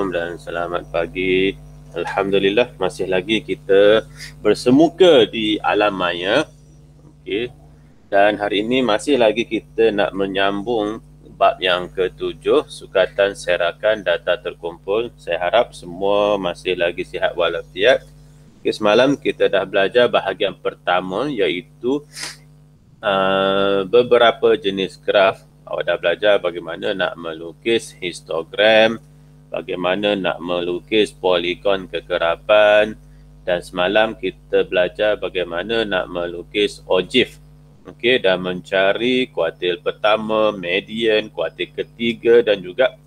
dan selamat pagi. Alhamdulillah masih lagi kita bersemuka di alam maya. Okey. Dan hari ini masih lagi kita nak menyambung bab yang ke-7, sukatan serakan data terkumpul. Saya harap semua masih lagi sihat walafiat. Okey, semalam kita dah belajar bahagian pertama iaitu beberapa jenis graf. Awak dah belajar bagaimana nak melukis histogram, bagaimana nak melukis poligon kekerapan, dan semalam kita belajar bagaimana nak melukis ogive. Okey, dan mencari kuartil pertama, median, kuartil ketiga dan juga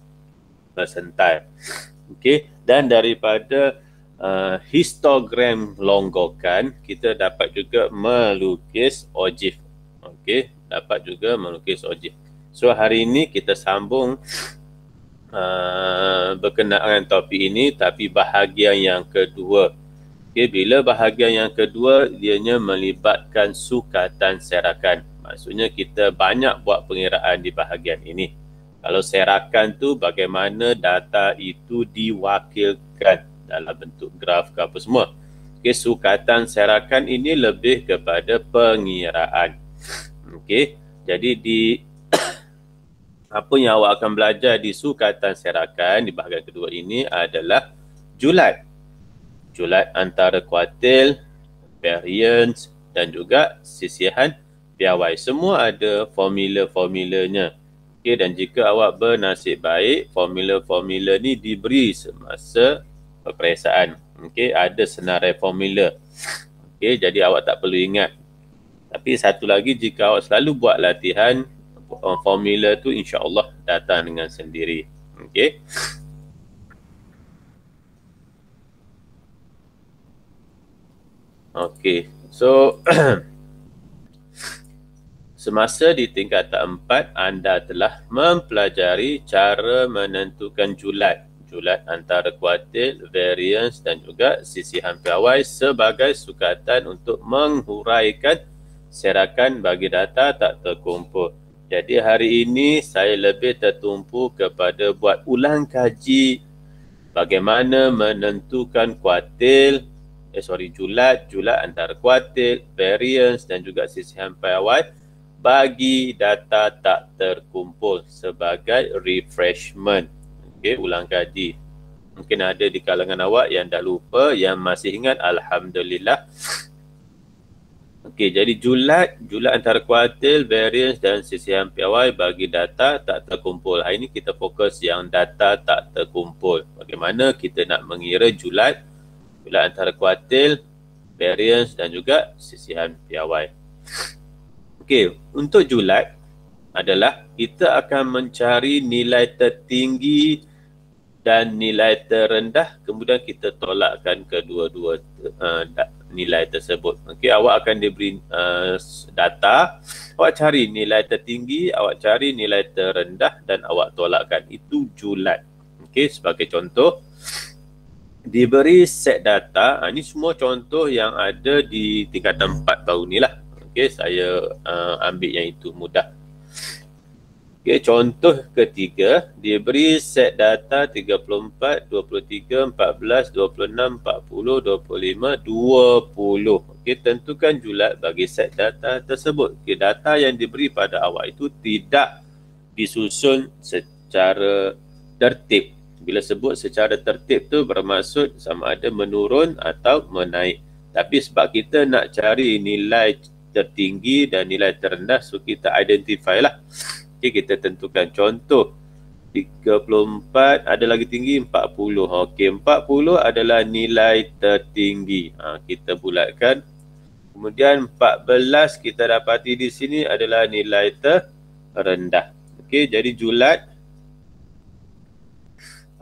persentil. Okey, dan daripada histogram longgokan kita dapat juga melukis ogive. Okey, dapat juga melukis ogive. So hari ini kita sambung berkenaan dengan topik ini, tapi bahagian yang kedua. Okay, bila bahagian yang kedua, ianya melibatkan sukatan serakan. Maksudnya kita banyak buat pengiraan di bahagian ini. Kalau serakan tu bagaimana data itu diwakilkan dalam bentuk graf ke apa semua. Okay, sukatan serakan ini lebih kepada pengiraan. Okay, jadi apa yang awak akan belajar di sukatan serakan di bahagian kedua ini adalah julat. Julat antara kuartil, variance dan juga sisihan piawai. Semua ada formula-formulanya. Okay, dan jika awak bernasib baik, formula-formula ni diberi semasa peperiksaan. Okay, ada senarai formula. Okay, jadi awak tak perlu ingat. Tapi satu lagi, jika awak selalu buat latihan, formula tu insya-Allah datang dengan sendiri. Okey. Okey. So semasa di tingkatan 4 anda telah mempelajari cara menentukan julat. Julat antara kuartil, variance dan juga sisihan piawai sebagai sukatan untuk menghuraikan serakan bagi data tak terkumpul. Jadi hari ini saya lebih tertumpu kepada buat ulang kaji bagaimana menentukan kuartil, julat antara kuartil, variance dan juga sisihan piawai bagi data tak terkumpul sebagai refreshment. Okey, ulang kaji. Mungkin ada di kalangan awak yang dah lupa, yang masih ingat, alhamdulillah. Okey, jadi julat antara kuartil, variance dan sisihan piawai bagi data tak terkumpul. Hari ini kita fokus yang data tak terkumpul. Bagaimana kita nak mengira julat antara kuartil, variance dan juga sisihan piawai. Okey, untuk julat adalah kita akan mencari nilai tertinggi dan nilai terendah, kemudian kita tolakkan kedua-dua nilai tersebut. Okey, awak akan diberi data, awak cari nilai tertinggi, awak cari nilai terendah dan awak tolakkan. Itu julat. Okey, sebagai contoh, diberi set data, ini semua contoh yang ada di tingkatan 4 baru ni lah. Okey, saya ambil yang itu mudah. Okey, contoh ketiga, diberi set data 34, 23, 14, 26, 40, 25, 20. Okey, tentukan julat bagi set data tersebut. Okey, data yang diberi pada awak itu tidak disusun secara tertib. Bila sebut secara tertib tu bermaksud sama ada menurun atau menaik. Tapi sebab kita nak cari nilai tertinggi dan nilai terendah, so kita identify lah. Okay, kita tentukan contoh 34, ada lagi tinggi 40. Okey, 40 adalah nilai tertinggi. Kita bulatkan. Kemudian 14 kita dapati di sini adalah nilai terendah. Okey, jadi julat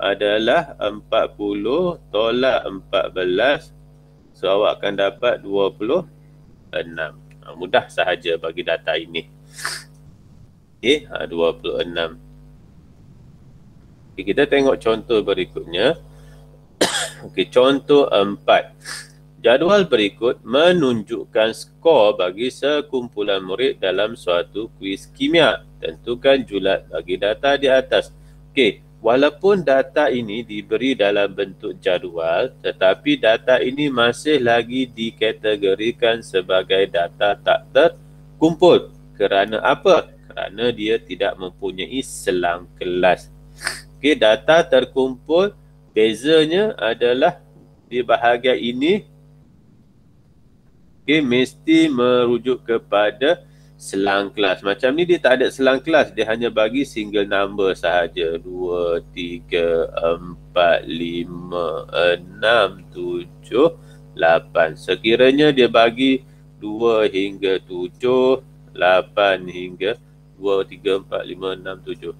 adalah 40 tolak 14. So awak akan dapat 26. Mudah sahaja bagi data ini. Okey, 26. Okay, kita tengok contoh berikutnya. Okey, contoh 4. Jadual berikut menunjukkan skor bagi sekumpulan murid dalam suatu kuis kimia. Tentukan julat bagi data di atas. Okey, walaupun data ini diberi dalam bentuk jadual, tetapi data ini masih lagi dikategorikan sebagai data tak terkumpul. Kerana apa? Kerana dia tidak mempunyai selang kelas. Okey, data terkumpul, bezanya adalah di bahagian ini, okey, mesti merujuk kepada selang kelas. Macam ni dia tak ada selang kelas, dia hanya bagi single number sahaja. 2, 3, 4, 5, 6, 7, 8. Sekiranya dia bagi 2 hingga 7, 8 hingga 2, 3, 4, 5, 6, 7,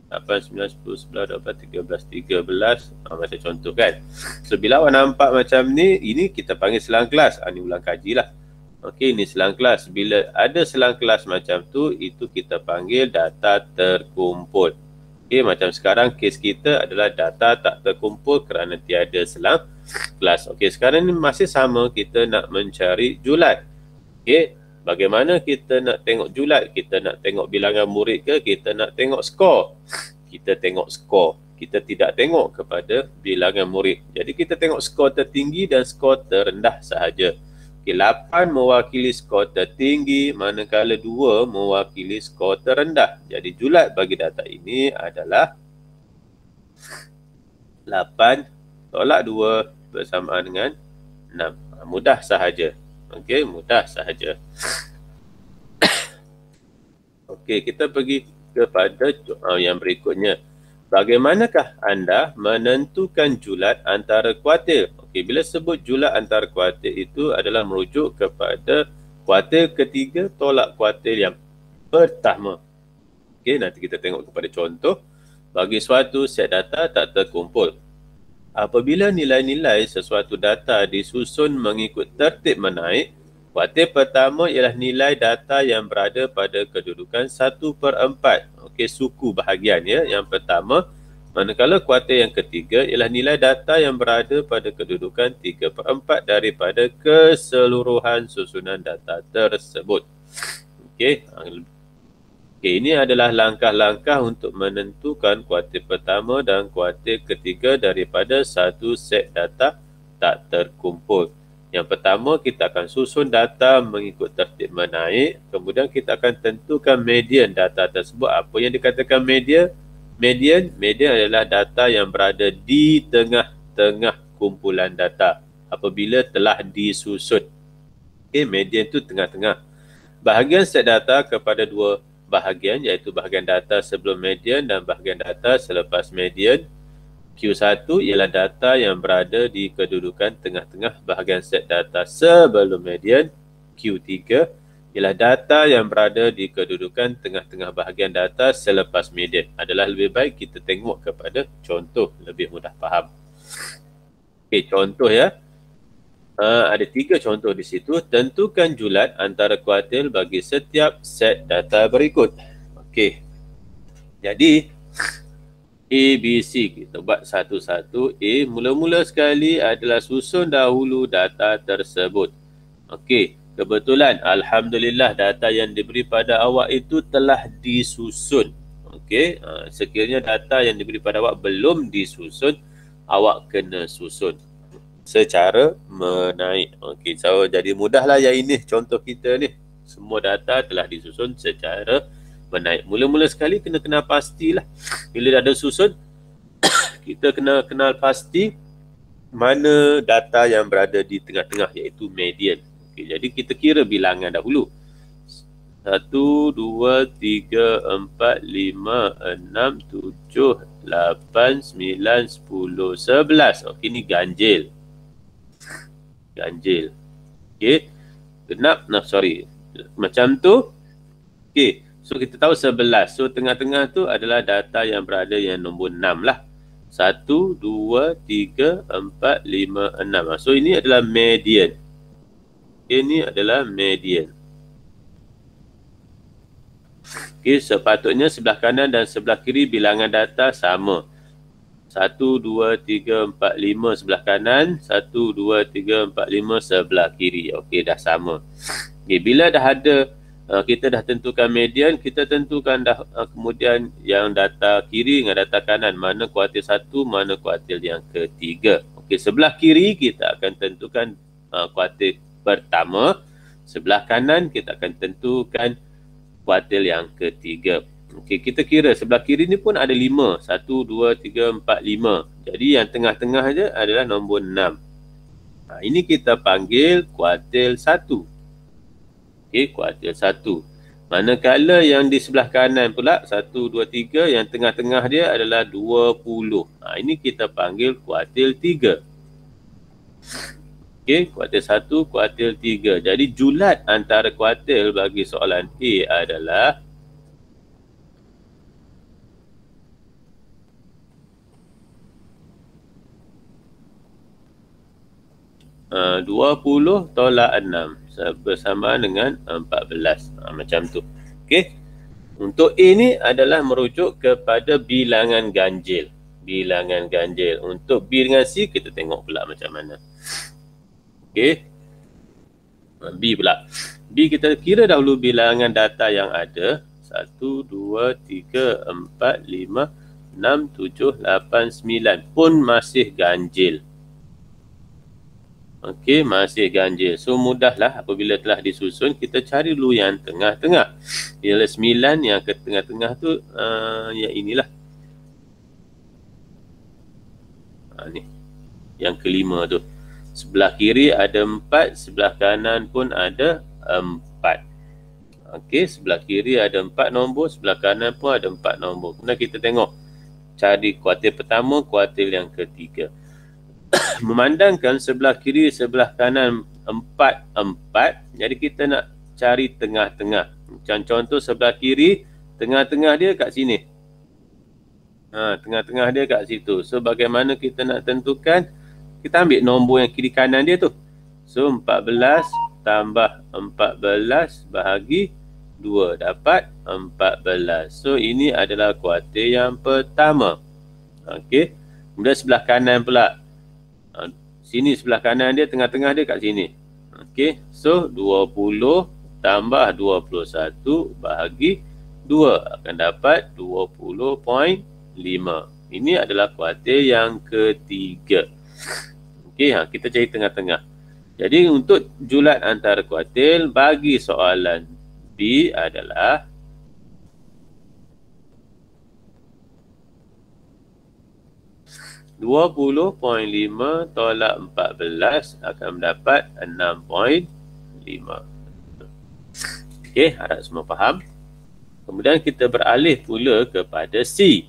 8, 9, 10, 11, 12, 13, 13. Macam contoh kan. So bila awak nampak macam ni, ini kita panggil selang kelas. Ni ulang kaji lah. Okey, ini selang kelas. Bila ada selang kelas macam tu, itu kita panggil data terkumpul. Okey, macam sekarang kes kita adalah data tak terkumpul kerana tiada selang kelas. Okey, sekarang ni masih sama, kita nak mencari julat. Okey, bagaimana kita nak tengok julat? Kita nak tengok bilangan murid ke? Kita nak tengok skor? Kita tengok skor. Kita tidak tengok kepada bilangan murid. Jadi kita tengok skor tertinggi dan skor terendah sahaja. Okay, 8 mewakili skor tertinggi, manakala 2 mewakili skor terendah. Jadi julat bagi data ini adalah 8 tolak 2 bersamaan dengan 6. Mudah sahaja. Okey, mudah sahaja. Okey, kita pergi kepada yang berikutnya. Bagaimanakah anda menentukan julat antara kuartil? Okey, bila sebut julat antara kuartil itu adalah merujuk kepada kuartil ketiga tolak kuartil yang pertama. Okey, nanti kita tengok kepada contoh. Bagi suatu set data tak terkumpul, apabila nilai-nilai sesuatu data disusun mengikut tertib menaik, kuartil pertama ialah nilai data yang berada pada kedudukan 1/4. Okey, suku bahagian ya, yang pertama. Manakala kuartil yang ketiga ialah nilai data yang berada pada kedudukan 3/4 daripada keseluruhan susunan data tersebut. Okey. Okey, ini adalah langkah-langkah untuk menentukan kuartil pertama dan kuartil ketiga daripada satu set data tak terkumpul. Yang pertama, kita akan susun data mengikut tertib menaik. Kemudian kita akan tentukan median data tersebut. Apa yang dikatakan median? Median adalah data yang berada di tengah-tengah kumpulan data apabila telah disusun. Okay, median itu tengah-tengah. Bahagian set data kepada dua bahagian, iaitu bahagian data sebelum median dan bahagian data selepas median. Q1 ialah data yang berada di kedudukan tengah-tengah bahagian set data sebelum median. Q3 ialah data yang berada di kedudukan tengah-tengah bahagian data selepas median. Adalah lebih baik kita tengok kepada contoh, lebih mudah faham. Okey, contoh ya. Ada 3 contoh di situ. Tentukan julat antara kuartil bagi setiap set data berikut. Okey. Jadi A, B, C. Kita buat satu-satu. A, mula-mula sekali adalah susun dahulu data tersebut. Okey, kebetulan Alhamdulillah data yang diberi pada awak itu telah disusun. Okey, sekiranya data yang diberi pada awak belum disusun, awak kena susun secara menaik. Okey, so jadi mudahlah yang ini contoh kita ni. Semua data telah disusun secara menaik. Mula-mula sekali kena kenal pastilah. Bila dah ada susun, kita kena kenal pasti mana data yang berada di tengah-tengah, iaitu median. Okay, jadi kita kira bilangan dahulu. 1, 2, 3, 4, 5, 6, 7, 8, 9, 10, 11. Okey, ni ganjil. Ganjil. Okey. Genap, macam tu. Okey. So kita tahu 11. So tengah-tengah tu adalah data yang berada yang nombor 6 lah. 1, 2, 3, 4, 5, 6. So ini adalah median. Ini adalah median. Okay, sepatutnya sebelah kanan dan sebelah kiri bilangan data sama. 1, 2, 3, 4, 5 sebelah kanan. 1, 2, 3, 4, 5 sebelah kiri. Okey, dah sama. Okay, bila dah ada kita dah tentukan median, kita tentukan dah kemudian yang data kiri dengan data kanan, mana kuartil 1, mana kuartil yang ketiga. Okey, sebelah kiri kita akan tentukan kuartil pertama, sebelah kanan kita akan tentukan kuartil yang ketiga. Okey, kita kira sebelah kiri ni pun ada 5, 1, 2, 3, 4, 5. Jadi yang tengah-tengah je adalah nombor 6. Ini kita panggil kuartil 1. Okey, kuartil 1. Manakala yang di sebelah kanan pula 1, 2, 3, yang tengah-tengah dia adalah 20. Ini kita panggil kuartil 3. Okey, kuartil 1, kuartil 3. Jadi julat antara kuartil bagi soalan A adalah 20 tolak 6 bersama dengan 14. Macam tu. Okey. Untuk A ni adalah merujuk kepada bilangan ganjil. Bilangan ganjil. Untuk B dengan C kita tengok pula macam mana. Okey. B pula. B kita kira dahulu bilangan data yang ada. 1, 2, 3, 4, 5, 6, 7, 8, 9 pun masih ganjil. Okey, masih ganjil. So mudahlah apabila telah disusun, kita cari dulu yang tengah-tengah. Bila 9 yang ke tengah-tengah tu yang inilah. Ni. Yang kelima tu. Sebelah kiri ada 4, sebelah kanan pun ada 4. Okey, sebelah kiri ada 4 nombor, sebelah kanan pun ada 4 nombor. Kemudian kita tengok cari kuartil pertama, kuartil yang ketiga. Memandangkan sebelah kiri, sebelah kanan 4, 4. Jadi kita nak cari tengah-tengah. Macam contoh sebelah kiri, tengah-tengah dia kat sini. Tengah-tengah dia kat situ. So bagaimana kita nak tentukan? Kita ambil nombor yang kiri kanan dia tu. So 14 tambah 14 bahagi 2 dapat 14. So ini adalah kuartil yang pertama. Okey. Kemudian sebelah kanan pula. Sini sebelah kanan dia, tengah-tengah dia kat sini. Okey, so 20 tambah 21 bahagi 2 akan dapat 20.5. Ini adalah kuartil yang ketiga. Okey, kita cari tengah-tengah. Jadi untuk julat antara kuartil bagi soalan B adalah 20.5 tolak 14 akan mendapat 6.5. Okey, harap semua faham. Kemudian kita beralih pula kepada C.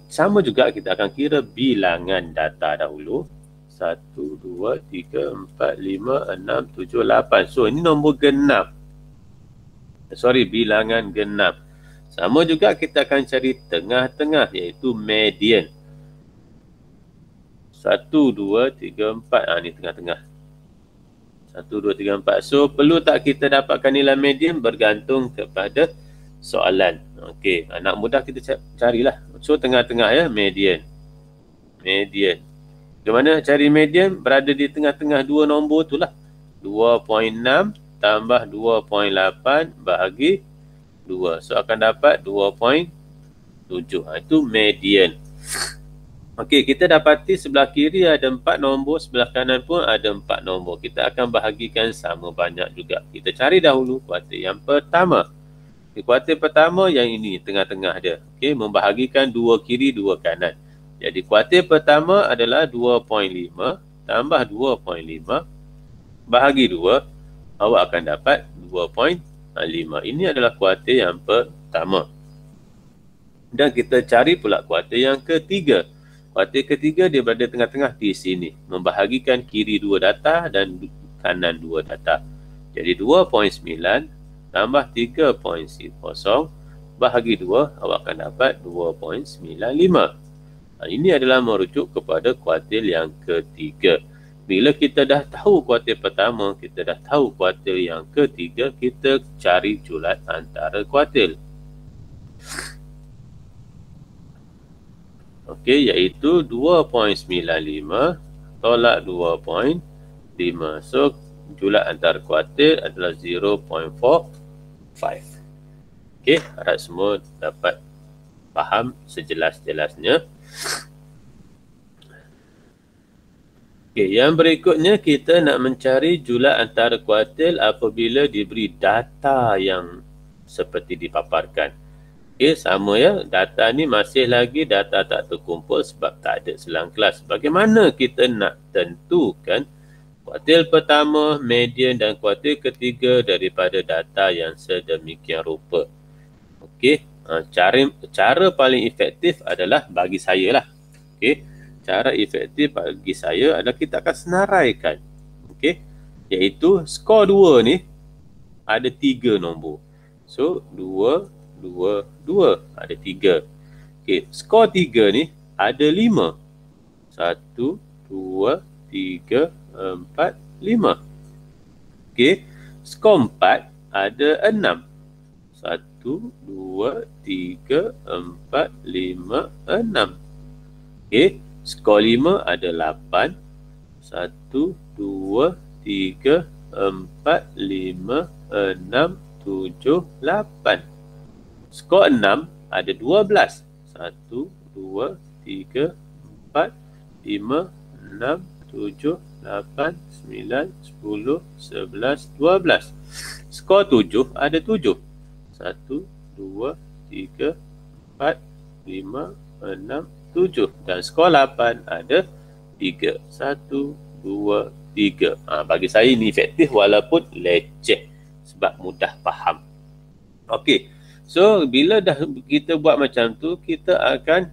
Sama juga kita akan kira bilangan data dahulu. 1, 2, 3, 4, 5, 6, 7, 8. So ini nombor genap. Bilangan genap. Sama juga kita akan cari tengah-tengah iaitu median. 1, 2, 3, 4. Ni tengah-tengah. 1, 2, 3, 4. So, perlu tak kita dapatkan nilai median bergantung kepada soalan. Okey, nak mudah kita carilah. So, tengah-tengah ya, median. Median. Bagaimana cari median? Berada di tengah-tengah dua nombor tu lah. 2.6 tambah 2.8 bahagi 2. So, akan dapat 2.7. Itu median. Okey, kita dapati sebelah kiri ada 4 nombor, sebelah kanan pun ada 4 nombor. Kita akan bahagikan sama banyak juga. Kita cari dahulu kuartil yang pertama. Kuartil pertama yang ini, tengah-tengah dia. Okey, membahagikan 2 kiri, 2 kanan. Jadi kuartil pertama adalah 2.5 tambah 2.5 bahagi 2, awak akan dapat 2.5. Ini adalah kuartil yang pertama. Dan kita cari pula kuartil yang ketiga. Kuartil ketiga dia berada tengah-tengah di sini. Membahagikan kiri 2 data dan kanan 2 data. Jadi 2.9 tambah 3.0 bahagi 2, awak akan dapat 2.95. Ini adalah merujuk kepada kuartil yang ketiga. Bila kita dah tahu kuartil pertama, kita dah tahu kuartil yang ketiga, kita cari julat antara kuartil. Okey, iaitu 2.95 tolak 2.5. So, julat antara kuartil adalah 0.45. Okey, harap semua dapat faham sejelas-jelasnya. Okey, yang berikutnya kita nak mencari jumlah antara kuartil apabila diberi data yang seperti dipaparkan. Okey, sama ya, data ni masih lagi data tak terkumpul sebab tak ada selang kelas. Bagaimana kita nak tentukan kuartil pertama, median dan kuartil ketiga daripada data yang sedemikian rupa? Okey, cara paling efektif adalah bagi saya lah. Okey, cara efektif bagi saya adalah kita akan senaraikan. Okey, iaitu skor 2 ni ada 3 nombor. So 2, 2, 2 ada 3. Okey, skor 3 ni ada 5. 1, 2, 3, 4, 5. Okey, skor 4 ada 6. 1, 2, 3, 4, 5, 6. Okey, skor 5 ada 8. 1, 2, 3, 4, 5, 6, 7, 8. Skor 6 ada 12. 1, 2, 3, 4, 5, 6, 7, 8, 9, 10, 11, 12. Skor 7 ada 7. 1, 2, 3, 4, 5, 6, 7. Dan skor 8 ada 3. 1, 2, 3. Bagi saya ini efektif walaupun leceh sebab mudah faham. Okey. So, bila dah kita buat macam tu, kita akan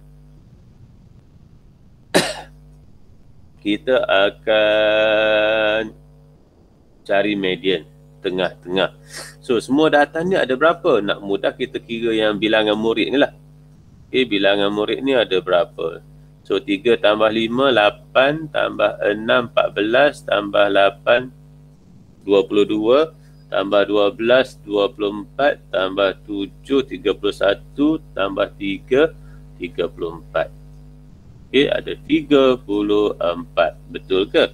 cari median tengah-tengah. So, semua data ni ada berapa? Nak mudah kita kira yang bilangan murid ni lah. Okay, bilangan murid ni ada berapa? So, 3 tambah 5, 8, tambah 6, 14, tambah 8, 22, tambah 12, 24, tambah 7, 31, tambah 3, 34. Okay, ada 34. Betul ke?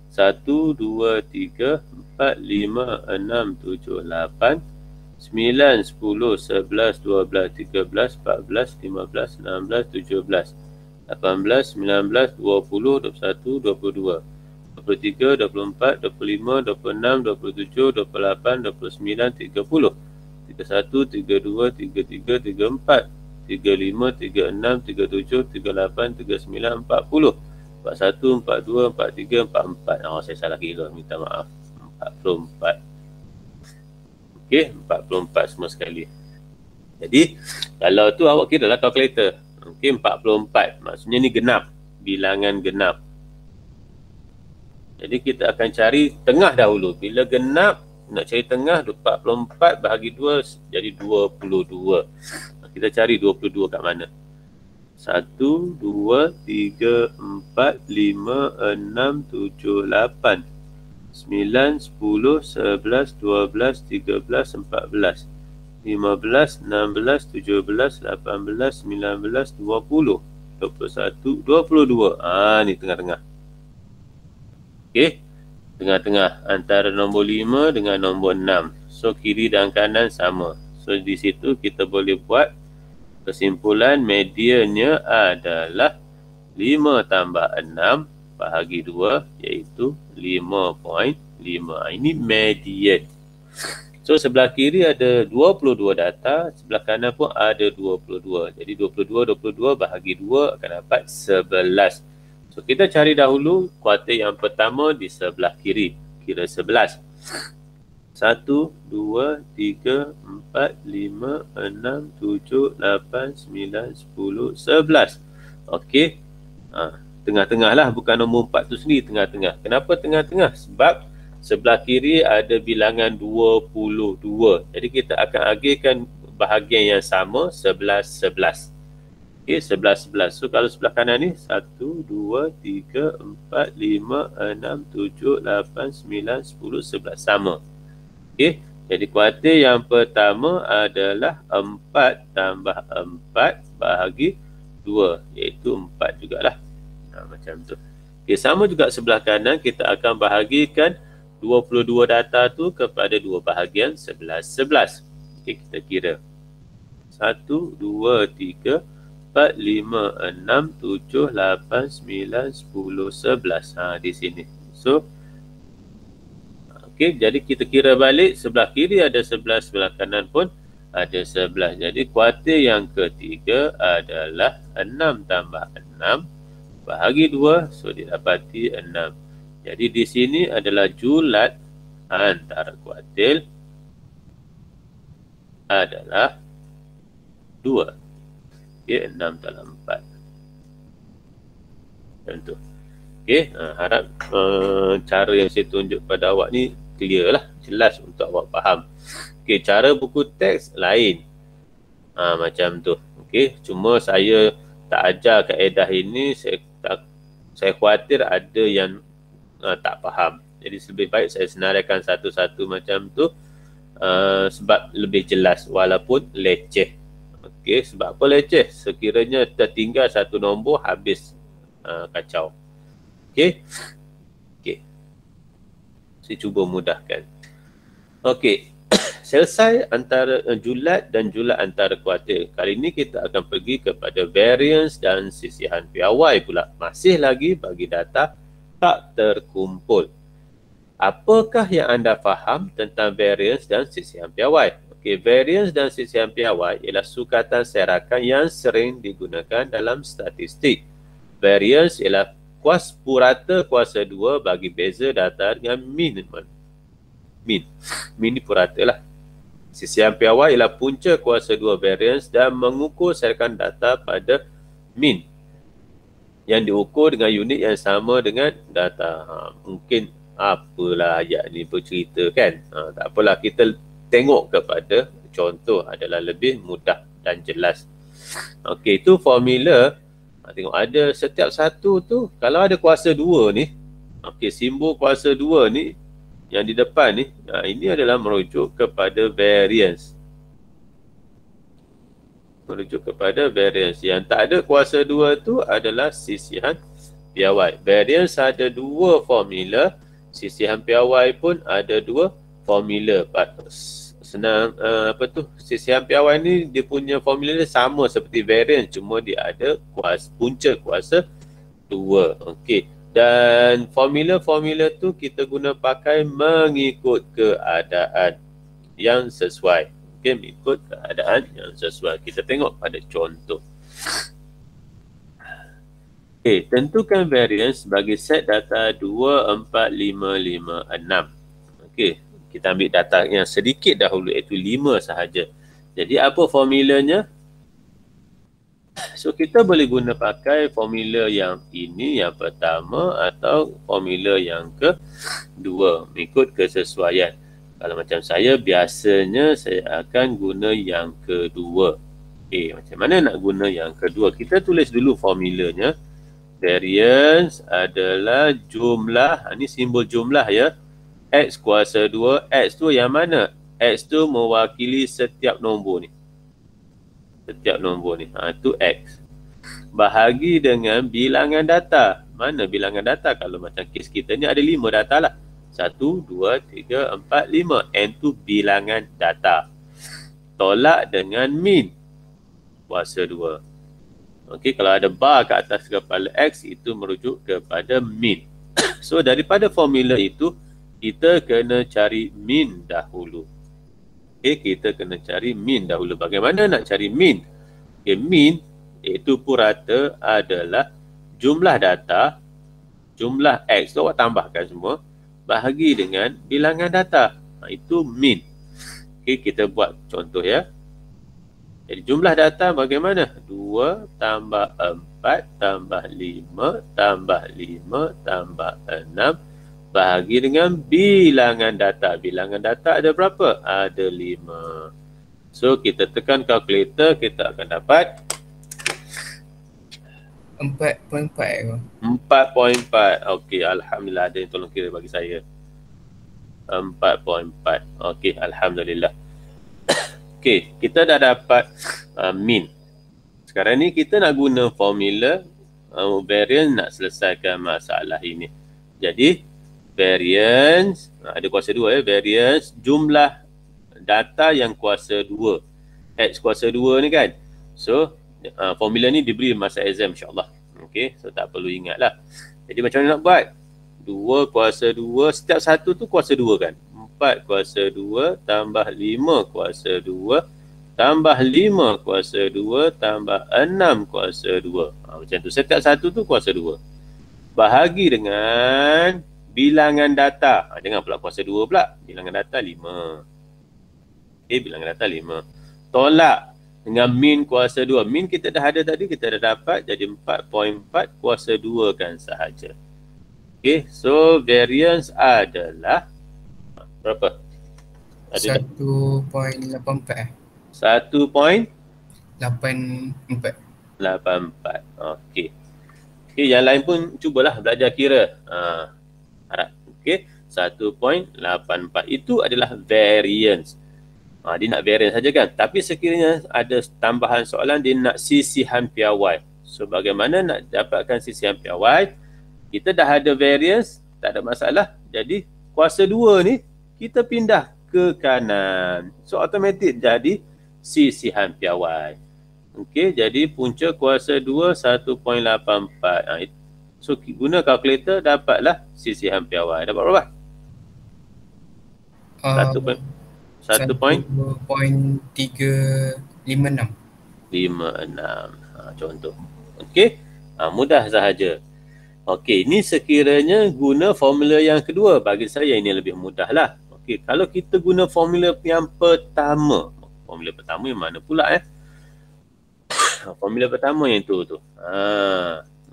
1, 2, 3, 4, 5, 6, 7, 8, 9, 10, 11, 12, 13, 14, 15, 16, 17, 18, 19, 20, 21, 22, 23, 24, 25, 26, 27, 28, 29, 30, 31, 32, 33, 34, 35, 36, 37, 38, 39, 40, 41, 42, 43, 44. Saya salah kira, minta maaf. 44. Okey, 44 semua sekali. Jadi, kalau tu awak kira lah kalkulator. Okey, 44. Maksudnya ni genap. Bilangan genap. Jadi, kita akan cari tengah dahulu. Bila genap, nak cari tengah, 44 bahagi 2 jadi 22. Kita cari 22 kat mana? 1, 2, 3, 4, 5, 6, 7, 8, 9, 10, 11, 12, 13, 14, 15, 16, 17, 18, 19, 20, 21, 22. Ni tengah-tengah. Okey. Tengah-tengah antara nombor 5 dengan nombor 6. So, kiri dan kanan sama. So, di situ kita boleh buat kesimpulan mediannya adalah 5 tambah 6 bahagi 2 iaitu 5.5. Ini median. So, sebelah kiri ada 22 data, sebelah kanan pun ada 22. Jadi 22 bahagi 2 akan dapat 11. So, kita cari dahulu kuartil yang pertama di sebelah kiri. Kira 11. 1, 2, 3, 4, 5, 6, 7, 8, 9, 10, 11. Okey. Tengah-tengah lah, bukan nombor 4 tu sendiri, tengah-tengah. Kenapa tengah-tengah? Sebab sebelah kiri ada bilangan 22. Jadi kita akan agihkan bahagian yang sama, 11, 11. Okey, 11, 11. So kalau sebelah kanan ni, 1, 2, 3, 4, 5, 6, 7, 8, 9, 10, 11. Sama. Okey, jadi kuartil yang pertama adalah 4 tambah 4 bahagi 2, iaitu 4 jugalah. Macam tu. Okey, sama juga sebelah kanan, kita akan bahagikan 22 data tu kepada dua bahagian 11, 11. Okay, kita kira 1, 2, 3, 4, 5, 6, 7, 8, 9, 10, 11. Di sini. So, okay, jadi kita kira balik, sebelah kiri ada 11, sebelah kanan pun ada 11. Jadi kuartil yang ketiga adalah 6 tambah 6 bahagi 2, so didapati 6. Jadi di sini adalah julat antara kuartil adalah 2. Okay, 6 dalam 4. Macam tu. Okay, harap cara yang saya tunjuk pada awak ni clear lah, jelas untuk awak faham. Okay, cara buku teks lain. Macam tu. Okay, cuma saya tak ajar kaedah ini, saya khawatir ada yang tak faham. Jadi lebih baik saya senaraikan satu-satu macam tu sebab lebih jelas walaupun leceh. Okay, sebab apa leceh? Sekiranya tertinggal satu nombor, habis kacau. Okay. Okay. Saya cuba mudahkan. Okay. Selesai antara julat dan julat antara kuartil. Kali ini kita akan pergi kepada variance dan sisihan piawai pula. Masih lagi bagi data tak terkumpul. Apakah yang anda faham tentang variance dan sisihan piawai? Okey, variance dan sisihan piawai ialah sukatan serakan yang sering digunakan dalam statistik. Variance ialah purata kuasa 2 bagi beza data dengan min. Min ni purata lah. Sisihan piawai ialah punca kuasa 2 variance dan mengukur serakan data pada min yang diukur dengan unit yang sama dengan data. Mungkin apalah ayat ni bercerita kan. Tak apalah, kita tengok kepada contoh adalah lebih mudah dan jelas. Okey, itu formula. Tengok ada setiap satu tu, kalau ada kuasa 2 ni, okey, simbol kuasa 2 ni yang di depan ni, ini adalah merujuk kepada variance. Merujuk kepada variance. Yang tak ada kuasa 2 tu adalah sisihan piawai. Variance ada 2 formula, sisihan piawai pun ada 2 formula. Senang sisihan piawai ni dia punya formula dia sama seperti variance, cuma dia ada punca kuasa 2. Okey. Dan formula-formula tu kita guna pakai mengikut keadaan yang sesuai. Okey, mengikut keadaan yang sesuai. Kita tengok pada contoh. Okey, tentukan variance bagi set data 2, 4, 5, 5, 6. Okey. Kita ambil data yang sedikit dahulu, iaitu 5 sahaja. Jadi apa formulanya? So kita boleh guna pakai formula yang ini yang pertama atau formula yang kedua, mengikut kesesuaian. Kalau macam saya, biasanya saya akan guna yang kedua. Okay, macam mana nak guna yang kedua? Kita tulis dulu formulanya. Variance adalah jumlah, ini simbol jumlah ya. X kuasa 2, X tu yang mana? X tu mewakili setiap nombor ni. Setiap nombor ni. Itu X. Bahagi dengan bilangan data. Mana bilangan data? Kalau macam kes kita ni ada 5 data lah. 1, 2, 3, 4, 5. N tu bilangan data. Tolak dengan min. Kuasa 2. Okey, kalau ada bar kat atas kepala X, itu merujuk kepada min. So, daripada formula itu, kita kena cari min dahulu. Okay, kita kena cari min dahulu. Bagaimana nak cari min? Okay, min iaitu purata adalah jumlah data, jumlah X tu awak tambahkan semua, bahagi dengan bilangan data. Itu min. Okay, kita buat contoh ya. Jadi jumlah data bagaimana? 2 tambah 4 tambah 5 tambah 5 tambah 6 bahagi dengan bilangan data. Bilangan data ada berapa? Ada 5. So, kita tekan kalkulator, kita akan dapat 4.4. 4.4. Okey, alhamdulillah ada yang tolong kira bagi saya. 4.4. Okey, alhamdulillah. Okey, kita dah dapat min. Sekarang ni kita nak guna formula variance nak selesaikan masalah ini. Jadi variance, ada kuasa 2 ya, variance jumlah data yang kuasa 2. X kuasa 2 ni kan. So, formula ni diberi masa exam insyaAllah. Okay, so tak perlu ingat lah. Jadi macam mana nak buat? 2 kuasa 2, setiap satu tu kuasa 2 kan. 4 kuasa 2 tambah 5 kuasa 2 tambah 5 kuasa 2 tambah 6 kuasa 2. Macam tu. Setiap satu tu kuasa 2. Bahagi dengan bilangan data. Jangan pula kuasa 2 pula. Bilangan data 5. Okay, bilangan data 5. Tolak dengan min kuasa 2. Min kita dah ada tadi, kita dah dapat. Jadi 4.4 kuasa 2 kan sahaja. Okay, so variance adalah berapa? 1.84. 1.84. 84. Okey. Okey, yang lain pun cubalah belajar kira. Harap. Okey, 1.84 itu adalah variance. Dia nak variance saja kan. Tapi sekiranya ada tambahan soalan, dia nak sisihan piawai. So bagaimana nak dapatkan sisihan piawai? Kita dah ada variance, tak ada masalah. Jadi kuasa 2 ni kita pindah ke kanan. So automatik jadi sisihan piawai. Okey, jadi punca kuasa 2 1.84. So guna kalkulator dapatlah sisihan piawai. Dapat berapa? 1.356. 56. Contoh. Okey. Mudah sahaja. Okey, ini sekiranya guna formula yang kedua. Bagi saya ini lebih mudah lah. Okey, kalau kita guna formula yang pertama. Formula pertama yang mana pula formula pertama yang tu.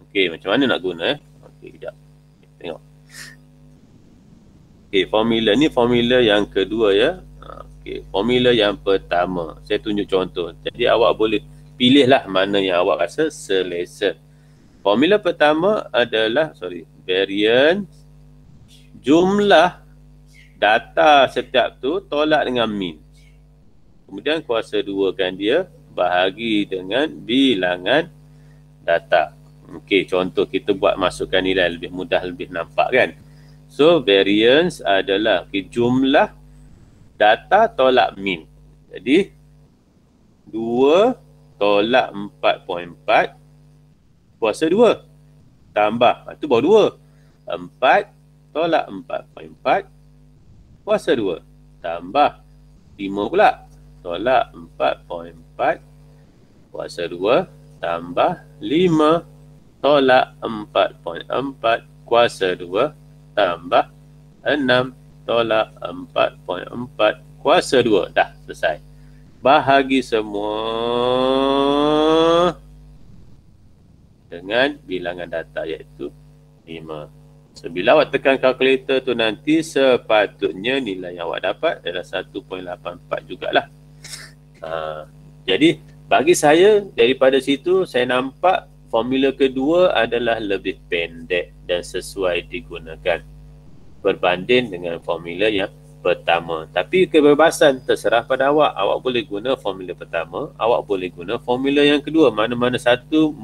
Okey, macam mana nak guna Okey, kejap. Tengok. Okey, formula ni formula yang kedua ya. Okey, formula yang pertama. Saya tunjuk contoh. Jadi awak boleh pilihlah mana yang awak rasa selesa. Formula pertama adalah variance jumlah data setiap tu tolak dengan min. Kemudian kuasa 2 kan dia bahagi dengan bilangan data. Okey, contoh kita buat masukkan nilai lebih mudah, lebih nampak kan. So variance adalah jumlah data tolak min. Jadi 2 tolak 4.4 kuasa 2 tambah, itu baru 2. 4 tolak 4.4 kuasa 2 tambah 5 pula tolak 4.4 kuasa 2 tambah 5 tolak 4.4 kuasa 2 tambah 6 tolak 4.4 kuasa 2. Dah selesai. Bahagi semua dengan bilangan data iaitu 5. So, bila awak tekan kalkulator tu nanti sepatutnya nilai yang awak dapat adalah 1.84 jugalah. Jadi bagi saya daripada situ saya nampak formula kedua adalah lebih pendek dan sesuai digunakan berbanding dengan formula yang pertama. Tapi kebebasan terserah pada awak. Awak boleh guna formula pertama, awak boleh guna formula yang kedua. Mana-mana satu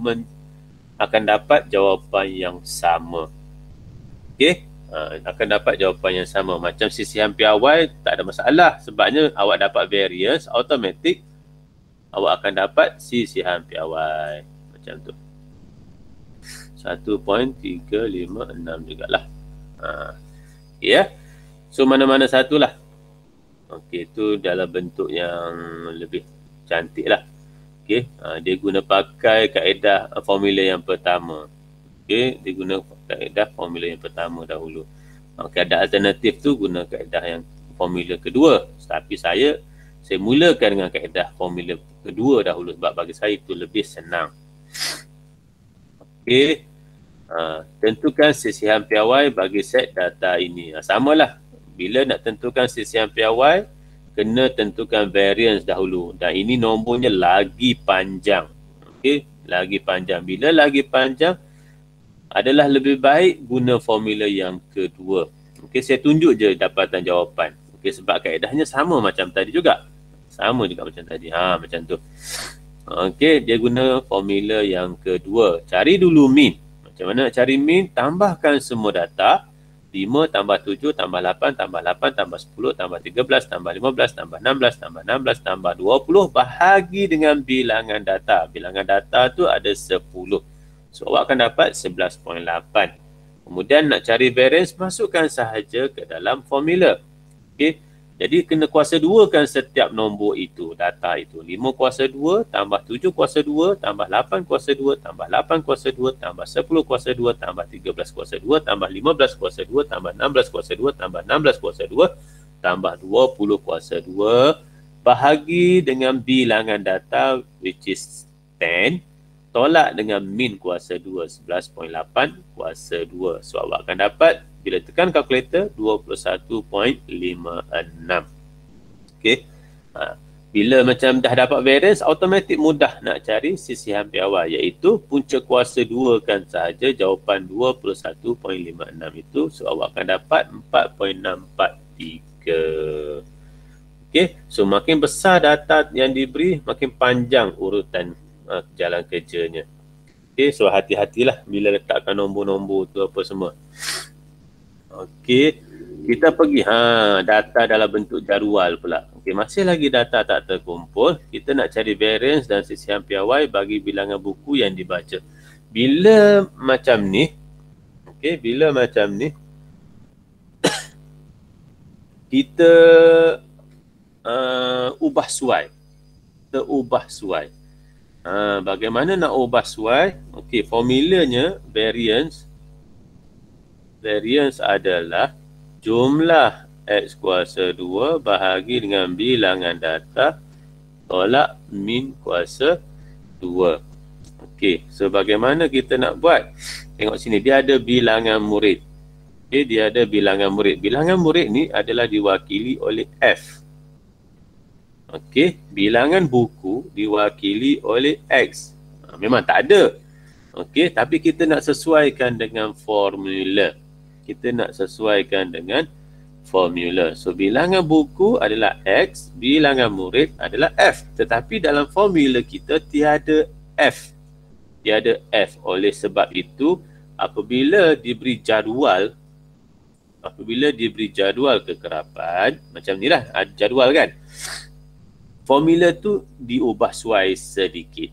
akan dapat jawapan yang sama. Okey, akan dapat jawapan yang sama. Macam sisihan piawai tak ada masalah sebabnya awak dapat variance, automatik awak akan dapat sisihan piawai. Macam tu. 1.356 jugalah. Ya. So mana-mana satulah. Okey, itu dalam bentuk yang lebih cantik lah. Okey, dia guna pakai kaedah formula yang pertama. Okey, dia guna kaedah formula yang pertama dahulu. Kaedah alternatif tu guna kaedah yang formula kedua. Tapi saya mulakan dengan kaedah formula kedua dahulu sebab bagi saya itu lebih senang. Okey, tentukan sisihan piawai bagi set data ini. Samalah. Bila nak tentukan sisihan piawai, kena tentukan variance dahulu. Dan ini nombornya lagi panjang. Okey, lagi panjang. Bila lagi panjang, adalah lebih baik guna formula yang kedua. Okey, saya tunjuk je dapatan jawapan. Okey, sebab kaedahnya sama macam tadi juga. Sama juga macam tadi. Macam tu. Okey, dia guna formula yang kedua. Cari dulu min. Macam mana nak cari min? Tambahkan semua data. 5 tambah 7 tambah 8 tambah 8 tambah 10 tambah 13 tambah 15 tambah 16 tambah 16 tambah 20 bahagi dengan bilangan data. Bilangan data tu ada 10. So awak akan dapat 11.8. Kemudian nak cari variance, masukkan sahaja ke dalam formula. Okey. Jadi kena kuasa 2 kan setiap nombor itu, data itu. 5 kuasa 2 tambah 7 kuasa 2 tambah 8 kuasa 2 tambah 8 kuasa 2 tambah 10 kuasa 2 tambah 13 kuasa 2 tambah 15 kuasa 2 tambah 16 kuasa 2 tambah 16 kuasa 2 tambah 20 kuasa 2 bahagi dengan bilangan data which is 10, tolak dengan min kuasa 2, 11.8 kuasa 2. So awak akan dapat, bila tekan kalkulator, 21.56. Okey. Bila macam dah dapat variance, automatik mudah nak cari sisihan piawai, iaitu punca kuasa 2 kan sahaja jawapan 21.56 itu. So awak akan dapat 4.643. Okey. So makin besar data yang diberi, makin panjang urutan jalan kerjanya. Okey, so hati-hatilah bila letakkan nombor-nombor tu apa semua. Okey, kita pergi data dalam bentuk jadual pula. Okey, masih lagi data tak terkumpul. Kita nak cari variance dan sisihan piawai bagi bilangan buku yang dibaca. Bila macam ni, okey, bila macam ni kita ubah suai. Kita ubah suai. Bagaimana nak ubah suai? Okey, formulanya variance adalah jumlah X kuasa 2 bahagi dengan bilangan data tolak min kuasa 2. Okey, so bagaimana kita nak buat? Tengok sini, dia ada bilangan murid. Okey, dia ada bilangan murid. Bilangan murid ni adalah diwakili oleh F. Okey, bilangan buku diwakili oleh X. Memang tak ada. Okey, tapi kita nak sesuaikan dengan formula. Kita nak sesuaikan dengan formula. So, bilangan buku adalah X, bilangan murid adalah F. Tetapi dalam formula kita tiada F. Tiada F. Oleh sebab itu, apabila diberi jadual kekerapan, macam ni lah, jadual kan? Formula tu diubah suai sedikit.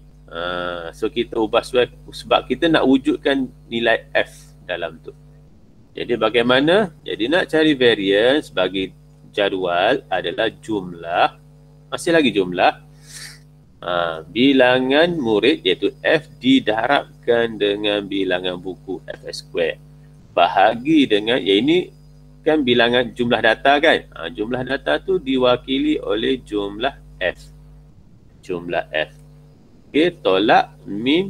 So kita ubah suai sebab kita nak wujudkan nilai F dalam tu. Jadi bagaimana? Jadi nak cari variance bagi jadual adalah jumlah, masih lagi jumlah, bilangan murid iaitu F didarabkan dengan bilangan buku F square. Bahagi dengan, ini kan bilangan jumlah data kan? Jumlah data tu diwakili oleh jumlah F. Jumlah F. Okey, tolak min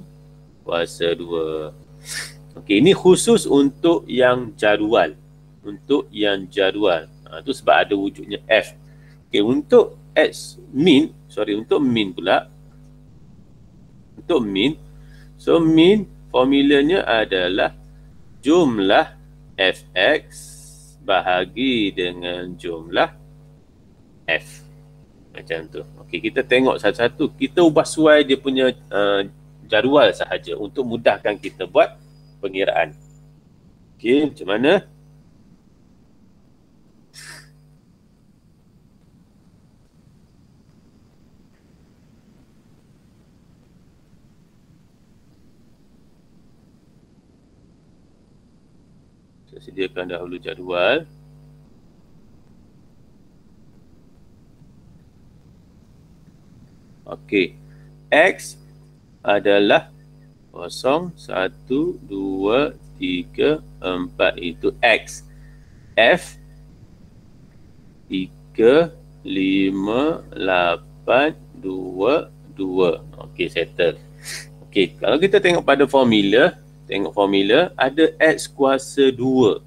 kuasa 2. Okey, ini khusus untuk yang jadual. Untuk yang jadual. Tu sebab ada wujudnya F. Okey, untuk untuk min pula. Untuk min. So, min formulanya adalah jumlah Fx bahagi dengan jumlah F. Macam tu. Okey, kita tengok satu-satu. Kita ubah suai dia punya jadual sahaja untuk mudahkan kita buat pengiraan. Okey, macam mana? Saya sediakan dahulu jadual. Okey, X adalah 0, 1, 2, 3, 4 itu X. F 3, 5, 8, 2, 2. Okey, settle. Okey, kalau kita tengok pada formula, ada X kuasa 2.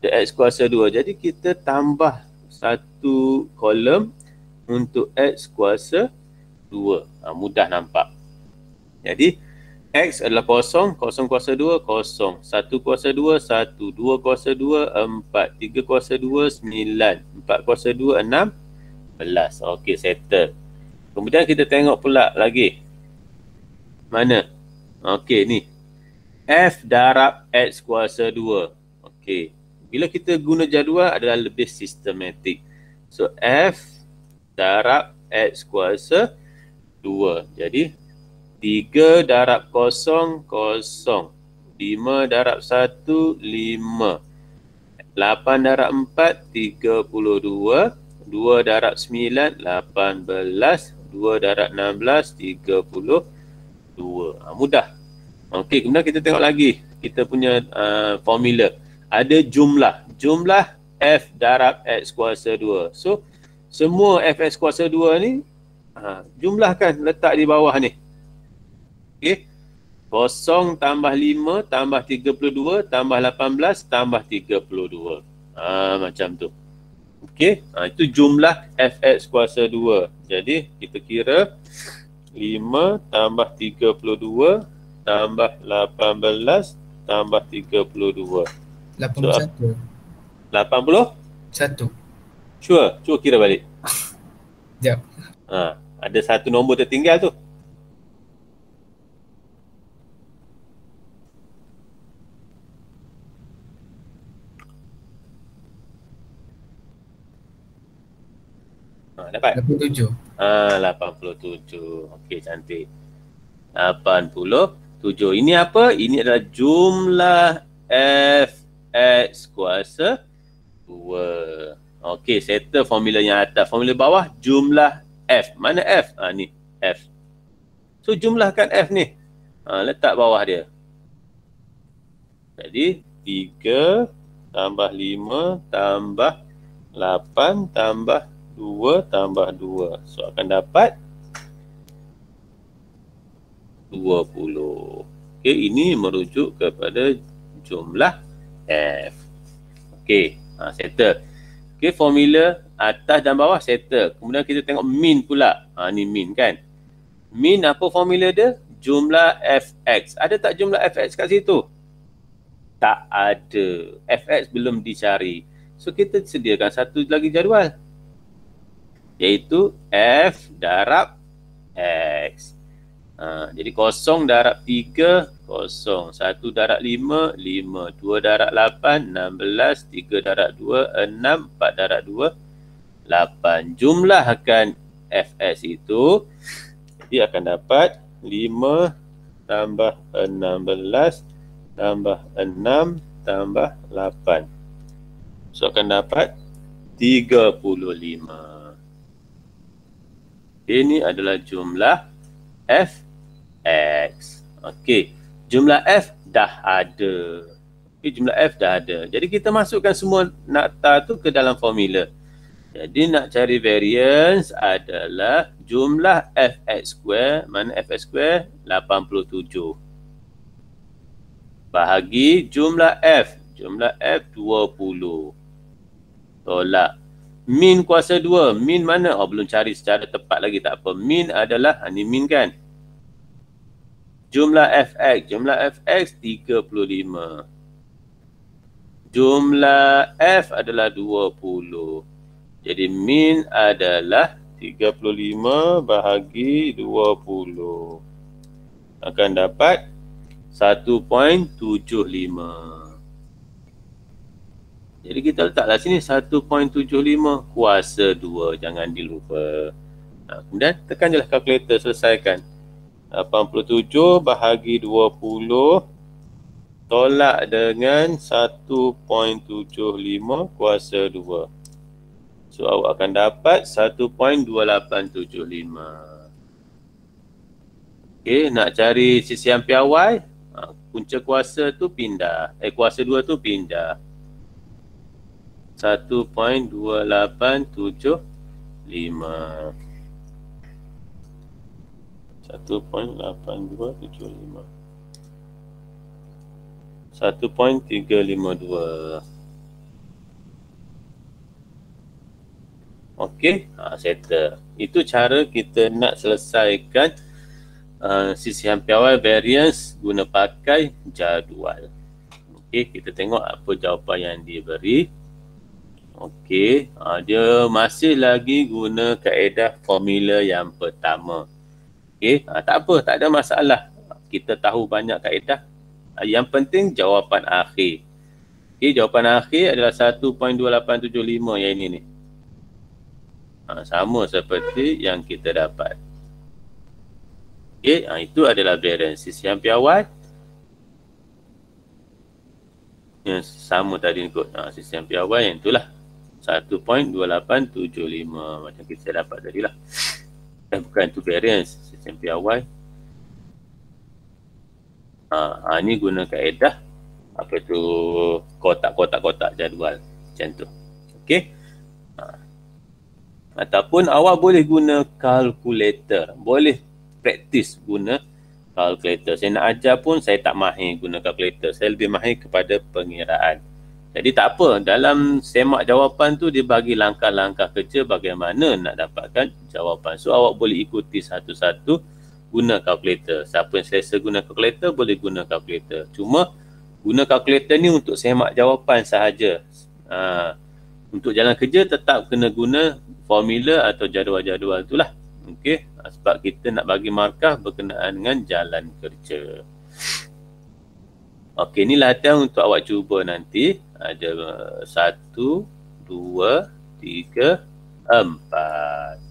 Ada X kuasa 2. Jadi kita tambah satu kolom untuk X kuasa 2. Mudah nampak. Jadi X adalah 0, 0 kuasa 2, 0, 1 kuasa 2, 1, 2 kuasa 2, 4, 3 kuasa 2, 9, 4 kuasa 2, 6, 11. Okey, settle. Kemudian kita tengok pula lagi. Mana? Okey, ni. F darab X kuasa 2. Okey. Bila kita guna jadual adalah lebih sistematik. So F darab X kuasa 2. Jadi 3 darab 0, 0. 5 darab 1, 5. 8 darab 4, 32. 2 darab 9, 18. 2 darab 16, 32. Mudah. Okey, kemudian kita tengok lagi. Kita punya formula. Ada jumlah. Jumlah F darab X kuasa 2. So, semua Fx kuasa 2 ni, jumlahkan, letak di bawah ni. Okey. 0 tambah 5 tambah 32 tambah 18 tambah 32. Macam tu. Okey. Itu jumlah Fx kuasa 2. Jadi, kita kira 5 tambah 32 tambah 18 tambah 32. 81. 80? 1. Sure. Cuba kira balik. Sekejap. Ada satu nombor tertinggal tu. Dapat? 87. 87. Okey, cantik. 87. Ini apa? Ini adalah jumlah Fx kuasa 2. Okey, settle formula yang atas. Formula bawah, jumlah F. Mana F? Ni F. So, jumlahkan F ni. Letak bawah dia. Jadi, 3 tambah 5 tambah 8 tambah 2 tambah 2. So, akan dapat 20. Okey, ini merujuk kepada jumlah F. Okey, settle. Okey, formula atas dan bawah settle. Kemudian kita tengok min pula. Ni min kan. Min apa formula dia? Jumlah Fx. Ada tak jumlah Fx kat situ? Tak ada. Fx belum dicari. So, kita sediakan satu lagi jadual. Iaitu F darab X. Jadi 0 darab 3, 0. 1 darab 5, 5. 2 darab 8, 16. 3 darab 2, 6. 4 darab 2, 8. Jumlahkan Fs itu, dia akan dapat 5 tambah 16 tambah 6 tambah 8. So akan dapat 35. Ini adalah jumlah Fx. Okey, jumlah F dah ada. Okey, jumlah F dah ada. Jadi kita masukkan semua nakta tu ke dalam formula. Jadi nak cari variance adalah jumlah Fx square. Mana Fx square? 87. Bahagi jumlah F. Jumlah F 20. Tolak. Min kuasa 2. Min mana? Belum cari secara tepat lagi, tak apa. Min adalah, ni min kan? Jumlah Fx. Jumlah Fx 35. Jumlah F adalah 20. Jadi min adalah 35 bahagi 20. Akan dapat 1.75. Jadi kita letaklah sini 1.75 kuasa 2. Jangan dilupa. Kemudian tekan je lah kalkulator, selesaikan. 87 bahagi 20 tolak dengan 1.75 kuasa 2. So awak akan dapat 1.2875. Okey, nak cari sisian piawai, punca kuasa tu pindah. Kuasa 2 tu pindah. 1.2875. 1.8275. 1.352. Okey, settle. Itu cara kita nak selesaikan sisihan piawai variance guna pakai jadual. Okey, kita tengok apa jawapan yang diberi. Okey, dia masih lagi guna kaedah formula yang pertama. Okey, tak apa, tak ada masalah. Kita tahu banyak kaedah. Yang penting jawapan akhir. Okey, jawapan akhir adalah 1.2875 yang ini ni. Sama seperti yang kita dapat. Okey, itu adalah variance CCM piawai. Yang sama tadi ni kot. CCM piawai yang itulah 1.2875 macam kita dapat tadi lah. Bukan tu variance, CCM piawai. Ni guna kaedah apa tu, kotak-kotak jadual macam tu. Okey. Ataupun awak boleh guna kalkulator. Boleh praktis guna kalkulator. Saya nak ajar pun saya tak mahir guna kalkulator. Saya lebih mahir kepada pengiraan. Jadi tak apa, dalam semak jawapan tu dia bagi langkah-langkah kerja bagaimana nak dapatkan jawapan. So awak boleh ikuti satu-satu guna kalkulator. Siapa yang selesa guna kalkulator boleh guna kalkulator. Cuma guna kalkulator ni untuk semak jawapan sahaja. Untuk jalan kerja tetap kena guna formula atau jadual-jadual itulah. Okey, sebab kita nak bagi markah berkenaan dengan jalan kerja. Okey, ni latihan untuk awak cuba nanti. Ada 1, 2, 3, 4.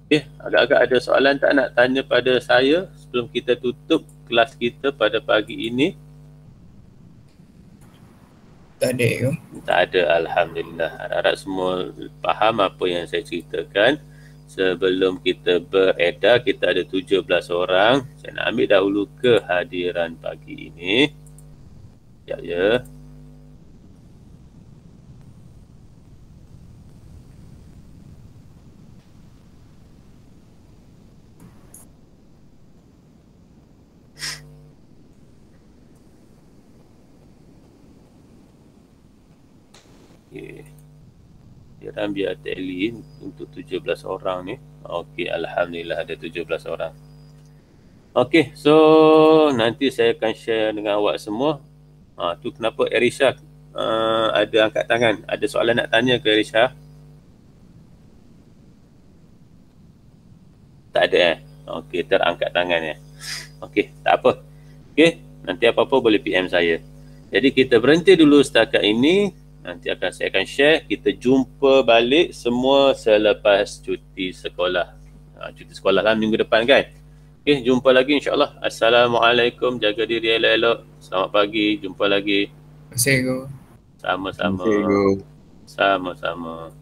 Okey, agak-agak ada soalan tak nak tanya pada saya sebelum kita tutup kelas kita pada pagi ini? Tak ada ke? Tak ada, Alhamdulillah. Harap semua faham apa yang saya ceritakan. Sebelum kita beredar, kita ada 17 orang. Saya nak ambil dahulu kehadiran pagi ini. Ya. Okay. Jiran biar tally untuk 17 orang ni. Okey, Alhamdulillah ada 17 orang. Okey, so nanti saya akan share dengan awak semua. Tu kenapa Erisha ada angkat tangan. Ada soalan nak tanya ke Erisha? Tak ada Okey, terangkat tangan ya. Okey, tak apa. Okey, nanti apa-apa boleh PM saya. Jadi kita berhenti dulu setakat ini. Nanti saya akan share. Kita jumpa balik semua selepas cuti sekolah. Cuti sekolah lah minggu depan kan. Okay, jumpa lagi insyaAllah. Assalamualaikum. Jaga diri elok-elok. Selamat pagi. Jumpa lagi. Terima kasih, Go. Sama-sama. Sama-sama.